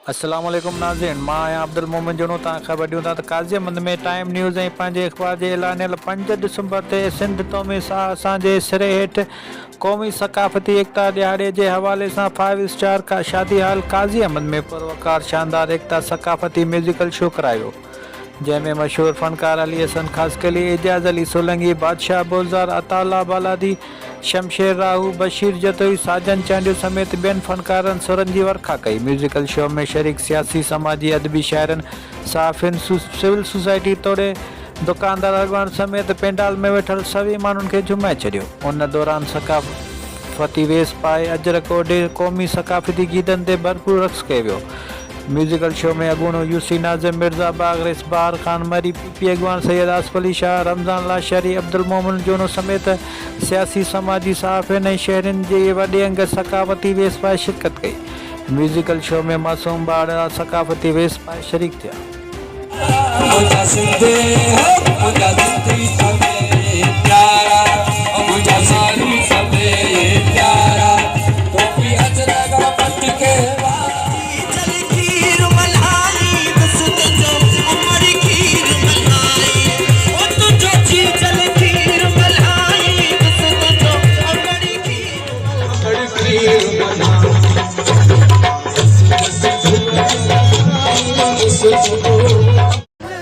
अस्सलाम वालेकुम नाज़रीन, मां आहियां अब्दुल मोमिन जुनो। तव्हां ख़बर ॾियूं था त काज़ी अहमद में टाइम न्यूज़ ऐं पंहिंजे अखबार जे ऐलानियल 5 डिसंबर ते सिंध क़ौमी असांजे सिरे हेठि क़ौमी सक़ाफ़ती एकता ॾियारे जे हवाले सां 5 स्टार का शादी हाल काज़ी अहमद में पुरवकार शानदार एकता सक़ाफ़ती म्यूज़िकल शो करायो, जंहिंमें मशहूर फ़नकार अली हसन ख़ासकली, एजाज़ अली सोलंगी, बादशाह बोलज़ार, अताउल्ला बालादी, शमशेर राहू, बशीर जतोई, साजन चांडियो समेत ॿियनि फ़नकारनि सुरनि जी वर्खा कई। म्यूज़िकल शो में शरीक सियासी, समाजी, अदबी शाइरनि, सहाफ़ियुनि, सिविल सोसाइटी तोड़े दुकानदार अॻवान समेत पेंडाल में वेठल सभी माण्हुनि खे झुमाए छॾियो। उन दौरान सक़ाफ़ती वेस पाए अजरक ओढे क़ौमी सक़ाफ़ती गीतनि ते भरपूर रक़्स कयो वियो। म्यूज़िकल शो में अॻूणो यूसी नाज़िम, मिर्ज़ा बाग़, बार ख़ान मरी, पीपी अॻवान सैयद आसिफ अली शाह, रमज़ान लाशरी, अब्दुल मोमिन जोनो समेत सियासी, समाजी, सहाफ़ियुनि ऐं शहरियुनि जे वॾे अंग सक़ाफ़ती वेस पाए शिरकत कई। म्यूज़िकल शो में मासूम ॿार सक़ाफ़ती वेस पाए शरीक थिया।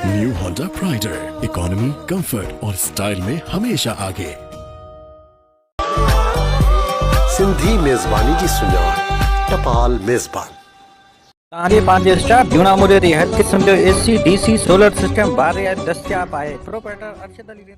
न्यू होंडा प्राइडर, इकोनॉमी, कंफर्ट और स्टाइल में हमेशा आगे। सिंधी मेज़बानी जी सुञाण, टपाल मेज़बान। तव्हांजे पंहिंजे स्टाफ जूना मुरे हर क़िस्म जो AC, DC, सोलर सिस्टम बारे दस्तियाब आहे। प्रोपराइटर अरशद अली।